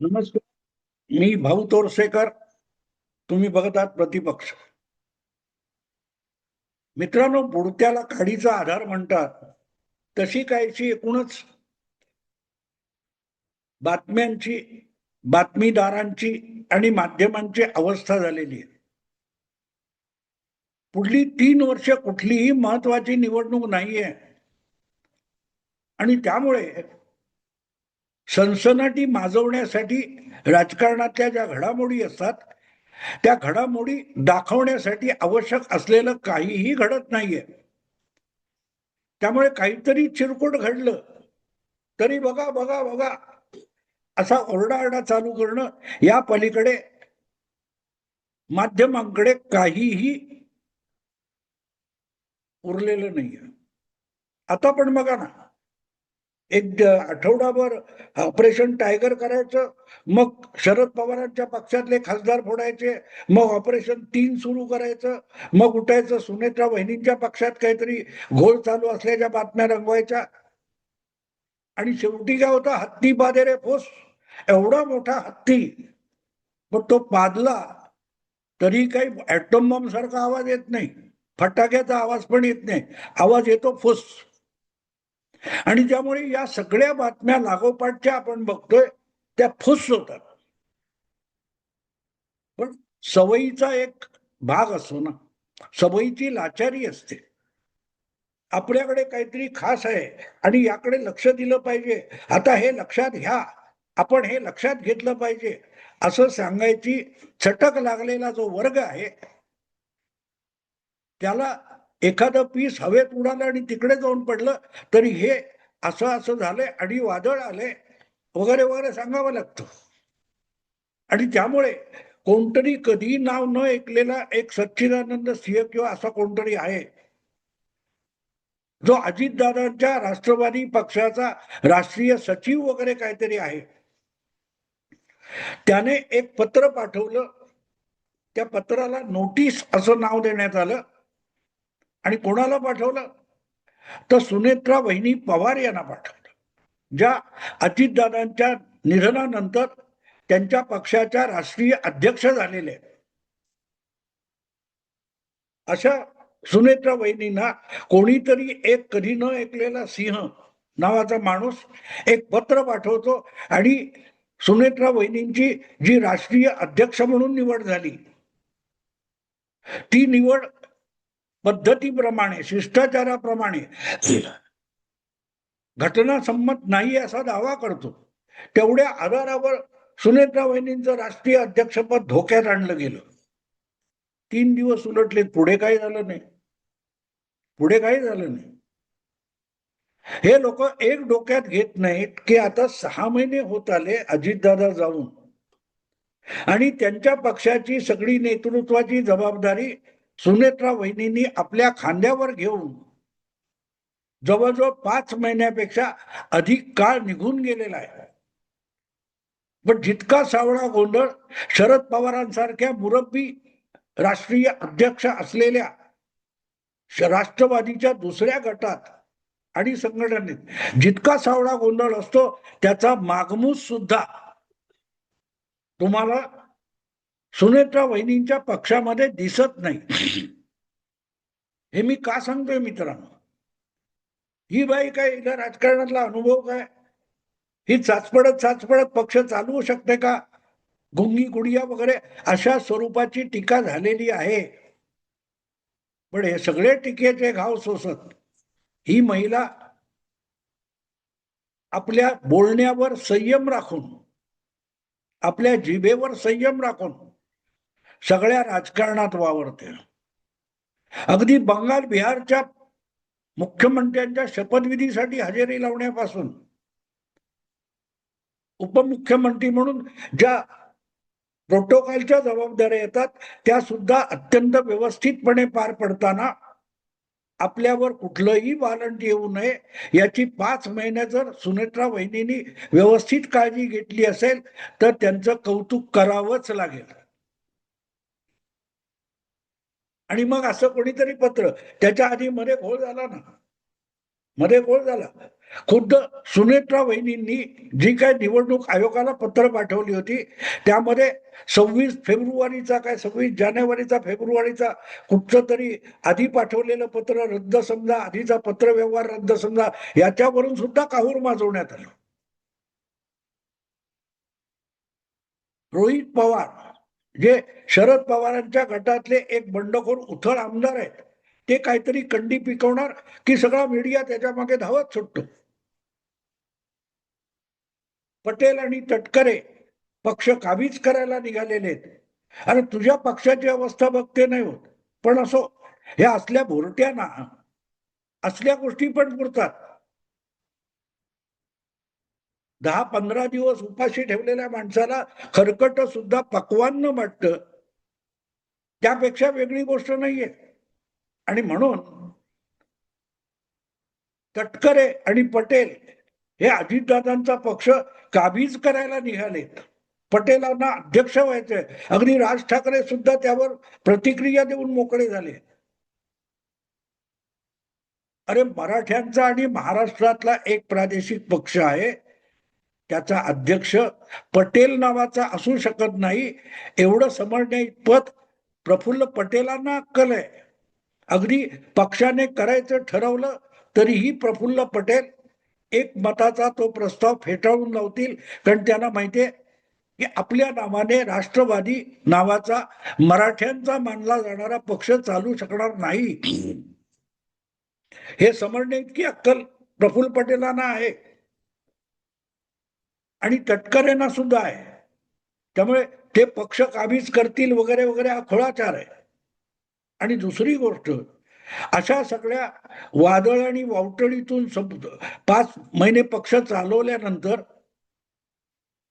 नमस्कार. मी भाऊ तोरसेकर. तुम्ही बघत आहात प्रतिपक्ष. मित्रांनो, बुडत्याला काडीचा आधार म्हणतात तशी कायची एकूणच बातम्यांची, बातमीदारांची आणि माध्यमांची अवस्था झालेली आहे. पुढली 3 वर्ष कुठलीही महत्वाची निवडणूक नाहीये आणि त्यामुळे सनसनाटी माजवण्यासाठी राजकारणातल्या ज्या घडामोडी असतात त्या घडामोडी दाखवण्यासाठी आवश्यक असलेलं काहीही घडत नाहीये. त्यामुळे काहीतरी चिरकुट घडलं तरी बघा बघा बघा असा ओरडाआरडा चालू करणं, या पलीकडे माध्यमांकडे काहीही उरलेलं नाहीये. आता पण बघा ना, एक आठवडाभर ऑपरेशन टायगर करायचं, मग शरद पवारांच्या पक्षातले खासदार फोडायचे, मग ऑपरेशन 3 सुरू करायचं, मग उठायचं सुनेत्रा वहिनींच्या पक्षात काहीतरी घोळ चालू असल्याच्या बातम्या रंगवायच्या आणि शेवटी काय होता, हत्ती पादे रे फोस. एवढा मोठा हत्ती, पण तो पादला तरी काही ऍटम बॉम्ब सारखा आवाज येत नाही, फटाक्याचा आवाज पण येत नाही, आवाज येतो फुस. आणि त्यामुळे या सगळ्या बातम्या लागोपाठच्या आपण बघतोय त्या फुस होतात. पण सवयीचा एक भाग असतो ना, सवयीची लाचारी असते. आपल्याकडे काहीतरी खास आहे आणि याकडे लक्ष दिलं पाहिजे, आता हे लक्षात घ्या, आपण हे लक्षात घेतलं पाहिजे असं सांगायची चटक लागलेला जो वर्ग आहे त्याला एखादं पीस हवेत उडालं आणि तिकडे जाऊन पडलं तरी हे असं असं झालंय आणि वादळ आले वगैरे वगैरे सांगावं लागतं. आणि त्यामुळे कोणतरी कधी नाव न ऐकलेला एक सच्चिदानंद सिंह किंवा असा कोणतरी आहे जो अजितदादांच्या राष्ट्रवादी पक्षाचा राष्ट्रीय सचिव वगैरे काहीतरी आहे, त्याने एक पत्र पाठवलं. त्या पत्राला नोटीस असं नाव देण्यात आलं आणि कोणाला पाठवलं तर सुनेत्रा वहिनी पवार यांना पाठवलं, ज्या अजितदादांच्या निधनानंतर त्यांच्या पक्षाच्या राष्ट्रीय अध्यक्ष झालेले. अशा सुनेत्रा वहिनींना कोणीतरी एक कधी न ऐकलेला सिंह नावाचा माणूस एक पत्र पाठवतो आणि सुनेत्रा वहिनींची जी राष्ट्रीय अध्यक्ष म्हणून निवड झाली ती निवड पद्धतीप्रमाणे, शिष्टाचाराप्रमाणे घटनासंमत नाही असा दावा करतो. तेवढ्या आधारावर सुनेत्रा वहिनींचं राष्ट्रीय अध्यक्षपद धोक्यात आणलं गेलं. 3 दिवस उलटले, पुढे काही झालं नाही, पुढे काही झालं नाही. हे लोक एक डोक्यात घेत नाहीत की आता 6 महिने होत आले अजितदादा जाऊन आणि त्यांच्या पक्षाची सगळी नेतृत्वाची जबाबदारी सुनेत्रा वहिनींनी आपल्या खांद्यावर घेऊन जवळजवळ 5 महिन्यापेक्षा अधिक काळ निघून गेलेला आहे. पण जितका सावळा गोंधळ शरद पवारांसारख्या मुरब्बी राष्ट्रीय अध्यक्ष असलेल्या राष्ट्रवादीच्या दुसऱ्या गटात आणि संघटनेत जितका सावळा गोंधळ असतो त्याचा मागमूस सुद्धा तुम्हाला सुनेत्रा वहिनींच्या पक्षामध्ये दिसत नाही. हे मी का सांगतोय मित्रांनो, ही बाई काय, हिला राजकारणातला अनुभव काय, ही चाचपडत पक्ष चालवू शकते का, गुंगी गुडिया वगैरे अशा स्वरूपाची टीका झालेली आहे. पण हे सगळे टीकेचे घाव सोसत ही महिला आपल्या बोलण्यावर संयम राखून, आपल्या जिभेवर संयम राखून सगळ्या राजकारणात वावरते. अगदी बंगाल बिहारच्या मुख्यमंत्र्यांच्या शपथविधीसाठी हजेरी लावण्यापासून उपमुख्यमंत्री म्हणून ज्या प्रोटोकॉलच्या जबाबदाऱ्या येतात त्या सुद्धा अत्यंत व्यवस्थितपणे पार पडताना आपल्यावर कुठलंही वालंट येऊ नये याची 5 महिने जर सुनेत्रा वहिनींनी व्यवस्थित काळजी घेतली असेल तर त्यांचं कौतुक करावंच लागेल. आणि मग असं कोणीतरी पत्र, त्याच्या आधी मध्ये घोळ झाला ना, मध्ये घोळ झाला, खुद्द सुनेत्रा वहिनींनी जी काय निवडणूक आयोगाला पत्र पाठवली होती त्यामध्ये 26 फेब्रुवारीचा काय 26 जानेवारीचा कुठचं तरी आधी पाठवलेलं पत्र रद्द समजा, आधीचा पत्रव्यवहार रद्द समजा, याच्यावरून सुद्धा काहूर माजवण्यात आलं. रोहित पवार जे शरद पवारांच्या गटातले एक बंडखोर उथळ आमदार आहेत, ते काहीतरी कंडी पिकवणार की सगळा मीडिया त्याच्या मागे धावत सुटतो. पटेल आणि तटकरे पक्ष काबीज करायला निघालेले आहेत आणि तुझ्या पक्षाची अवस्था बघते नाही होत. पण असो, ह्या असल्या भोरट्यांना असल्या गोष्टी पण पुरतात. 10-15 दिवस उपाशी ठेवलेल्या माणसाला खरकट सुद्धा पक्वान्न वाटतं, त्यापेक्षा वेगळी गोष्ट नाहीये. आणि म्हणून तटकरे आणि पटेल हे अजितदादांचा पक्ष काबीज करायला निघालेत. पटेलांना अध्यक्ष व्हायचंय. अगदी राज ठाकरे सुद्धा त्यावर प्रतिक्रिया देऊन मोकळे झाले. अरे, मराठ्यांचा आणि महाराष्ट्रातला एक प्रादेशिक पक्ष आहे, त्याचा अध्यक्ष पटेल नावाचा असू शकत नाही, एवढं समजण्या इतपत प्रफुल्ल पटेलांना अक्कल आहे. अगदी पक्षाने करायचं ठरवलं तरीही प्रफुल्ल पटेल एक मताचा तो प्रस्ताव फेटाळून लावतील, कारण त्यांना माहितीये की आपल्या नावाने राष्ट्रवादी नावाचा मराठ्यांचा मानला जाणारा पक्ष चालू शकणार नाही. हे समजणे इतकी अक्कल प्रफुल्ल पटेलांना आहे आणि तटकरेंना सुद्धा आहे. त्यामुळे ते पक्ष काबीज करतील वगैरे वगैरे हा खोळाचार आहे. आणि दुसरी गोष्ट, अशा सगळ्या वादळ आणि वावटळीतून 5 महिने पक्ष चालवल्यानंतर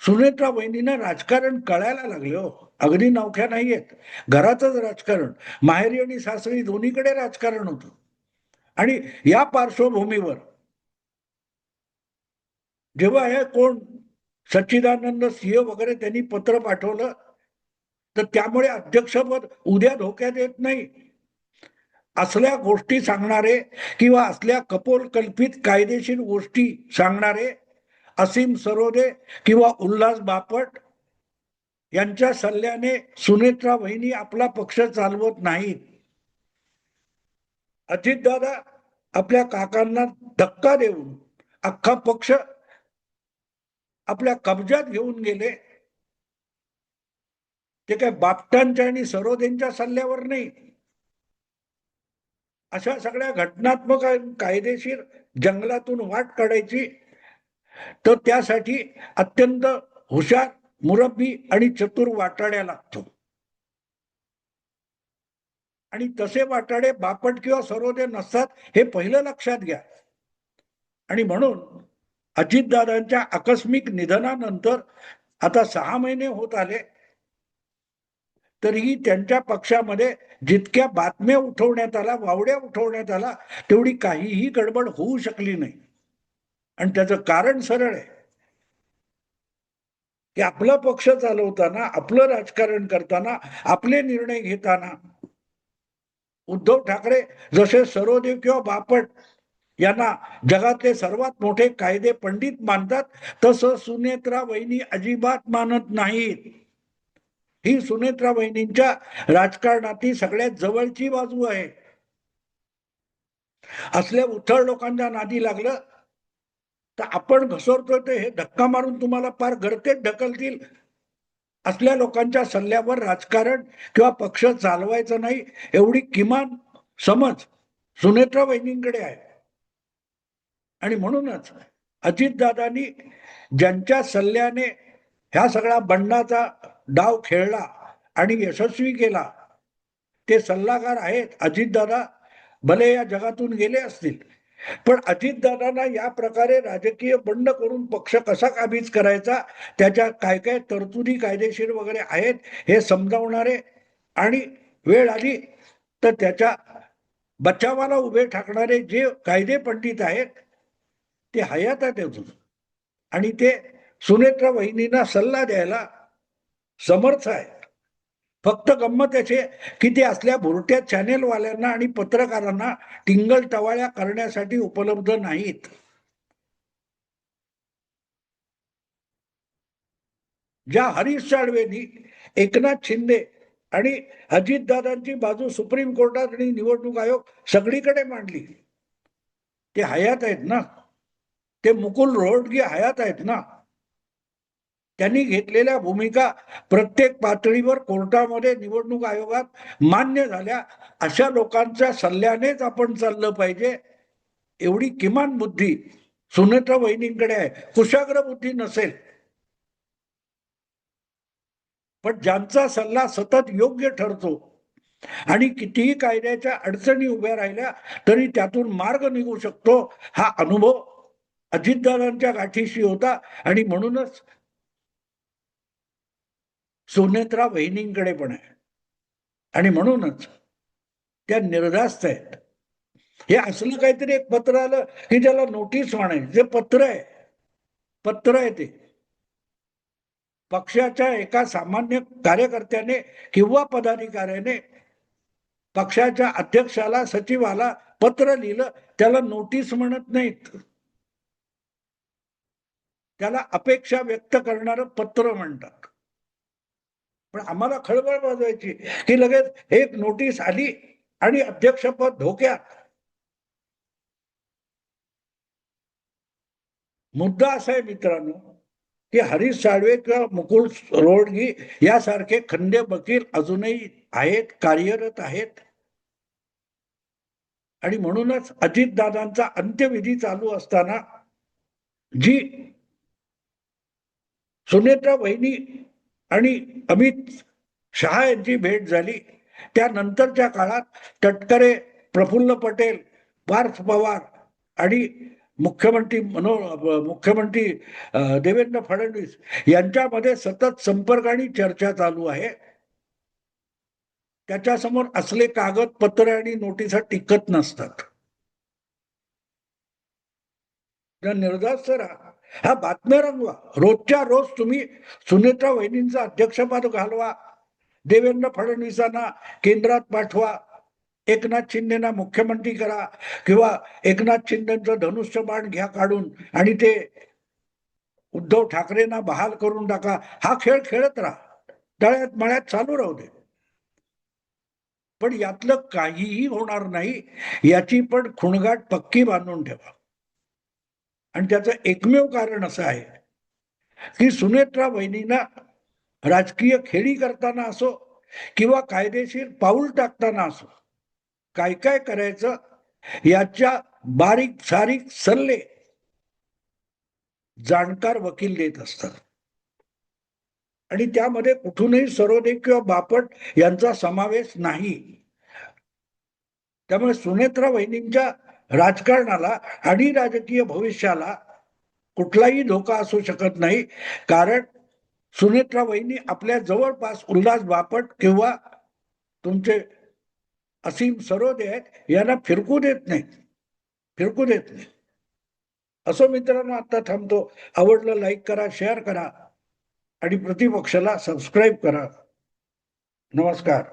सुनेत्रा वहिनींना राजकारण कळायला लागले हो. अगदी नवख्या नाहीयेत. घरातच राजकारण, माहेरी आणि सासरी दोन्हीकडे राजकारण होतं. आणि या पार्श्वभूमीवर जेव्हा हे कोण सच्चिदानंद सिंह वगैरे त्यांनी पत्र पाठवलं, तर त्यामुळे अध्यक्षपद उद्या धोक्यात येत नाही. असल्या गोष्टी सांगणारे किंवा असल्या कपोलकल्पित कायदेशीर गोष्टी सांगणारे असीम सरोदे किंवा उल्हास बापट यांच्या सल्ल्याने सुनेत्रा वहिनी आपला पक्ष चालवत नाहीत. अजितदादा आपल्या काकांना धक्का देऊन अख्खा पक्ष आपल्या कब्जात घेऊन गेले. ते काय बापटांच्या आणि सरोदेंच्या सल्ल्यावर नाही. अशा सगळ्या घटनात्मक कायदेशीर जंगलातून वाट काढायची, तर त्यासाठी अत्यंत हुशार, मुरब्बी आणि चतुर वाटाड्या लागतो. आणि तसे वाटाडे बापट किंवा सरोदे नसतात, हे पहिलं लक्षात घ्या. आणि म्हणून अजितदादांच्या आकस्मिक निधनानंतर आता 6 महिने होत आले, तरीही त्यांच्या पक्षामध्ये जितक्या बातम्या उठवण्यात आल्या, वावड्या उठवण्यात आला, तेवढी काहीही गडबड होऊ शकली नाही. आणि त्याचं कारण सरळ आहे की आपला पक्ष चालवताना, आपलं राजकारण करताना, आपले निर्णय घेताना उद्धव ठाकरे जसे सरोदे किंवा बापट यांना जगातले सर्वात मोठे कायदे पंडित मानतात, तसं सुनेत्रा वहिनी अजिबात मानत नाहीत. ही सुनेत्रा वहिनींच्या राजकारणातील सगळ्यात जवळची बाजू आहे. असल्या उथळ लोकांच्या नादी लागलं तर आपण घसरतोय ते हे धक्का मारून तुम्हाला फार गर्तेत ढकलतील. असल्या लोकांच्या सल्ल्यावर राजकारण किंवा पक्ष चालवायचं नाही, एवढी किमान समज सुनेत्रा वहिनींकडे आहे. आणि म्हणूनच अजितदादांनी ज्यांच्या सल्ल्याने ह्या सगळ्या बंडाचा डाव खेळला आणि यशस्वी केला, ते सल्लागार आहेत अजितदादा. भले या जगातून गेले असतील, पण अजितदादांना या प्रकारे राजकीय बंड करून पक्ष कसा काबीज करायचा, त्याच्या काय काय तरतुदी कायदेशीर वगैरे आहेत हे समजावणारे आणि वेळ आली तर त्याच्या बचावाला उभे ठाकणारे जे कायदे पंडित आहेत, ते हयातात अजून. आणि ते सुनेत्रा वहिनींना सल्ला द्यायला समर्थ आहे. फक्त गंमत याचे की ते असल्या भुरट्या चॅनेलवाल्यांना आणि पत्रकारांना टिंगल टवाळ्या करण्यासाठी उपलब्ध नाहीत. ज्या हरीश साळवेंनी एकनाथ शिंदे आणि अजितदादांची बाजू सुप्रीम कोर्टात आणि निवडणूक आयोग सगळीकडे मांडली, ते हयात आहेत ना, ते मुकुल रोहटगी हयात आहेत ना. त्यांनी घेतलेल्या भूमिका प्रत्येक पातळीवर कोर्टामध्ये निवडणूक आयोगात मान्य झाल्या. अशा लोकांच्या सल्ल्यानेच आपण चाललं पाहिजे. एवढी किमान बुद्धी सुनेत्रा वहिनींकडे आहे. कुशाग्र बुद्धी नसेल, पण ज्यांचा सल्ला सतत योग्य ठरतो आणि कितीही कायद्याच्या अडचणी उभ्या राहिल्या तरी त्यातून मार्ग निघू शकतो, हा अनुभव अजितदादांच्या गाठीशी होता. आणि म्हणूनच सुनेत्रा वहिनींकडे पण आहे, आणि म्हणूनच त्या निर्धास्त आहेत. हे असलं काहीतरी एक पत्र आलं की त्याला नोटीस म्हणायचं. जे पत्र आहे, पत्र आहे ते पक्षाच्या एका सामान्य कार्यकर्त्याने किंवा पदाधिकाऱ्याने पक्षाच्या अध्यक्षाला, सचिवाला पत्र लिहिलं, त्याला नोटीस म्हणत नाहीत, त्याला अपेक्षा व्यक्त करणारं पत्र म्हणतात. पण आम्हाला खळबळ वाजवायची की लगेच एक नोटीस आली आणि अध्यक्षपद धोक्यात. मुद्दा असा आहे मित्रांनो, की हरीश साळवे किंवा मुकुल रोहटगी यासारखे खंदे वकील अजूनही आहेत, कार्यरत आहेत. आणि म्हणूनच अजितदादांचा अंत्यविधी चालू असताना जी सुनेत्रा वहिनी आणि अमित शहा यांची भेट झाली, त्यानंतरच्या काळात तटकरे, प्रफुल्ल पटेल, पार्थ पवार आणि मुख्यमंत्री देवेंद्र फडणवीस यांच्यामध्ये सतत संपर्क आणि चर्चा चालू आहे. त्याच्यासमोर असले कागदपत्र आणि नोटिसा टिकत नसतात. निर्धास्त राहा, हा बातम्या रंगवा, रोजच्या रोज तुम्ही सुनेत्रा वहिनींचं अध्यक्षपद घालवा, देवेंद्र फडणवीसांना केंद्रात पाठवा, एकनाथ शिंदेना मुख्यमंत्री करा, किंवा एकनाथ शिंदेचं धनुष्यबाण घ्या काढून आणि ते उद्धव ठाकरेंना बहाल करून टाका. हा खेळ खेळत राहा, तळ्यात मळ्यात चालू राहू दे, पण यातलं काहीही होणार नाही याची पण खुणगाठ पक्की बांधून ठेवा. आणि त्याचं एकमेव कारण असं आहे की सुनेत्रा वहिनींना राजकीय खेळी करताना असो किंवा कायदेशीर पाऊल टाकताना असो, काय काय करायचं याच्या बारीक सारीक सल्ले जाणकार वकील देत असतात. आणि त्यामध्ये कुठूनही सरोदे किंवा बापट यांचा समावेश नाही. त्यामुळे सुनेत्रा वहिनींच्या राजकारणाला आणि राजकीय भविष्याला कुठलाही धोका असू शकत नाही. कारण सुनेत्रा वहिनी आपल्या जवळपास उल्हास बापट किंवा तुमचे असीम सरोदे आहेत यांना फिरकू देत नाही, फिरकू देत नाही. असो मित्रांनो, आता थांबतो. आवडलं लाईक करा, शेअर करा आणि प्रतिपक्षाला सबस्क्राईब करा. नमस्कार.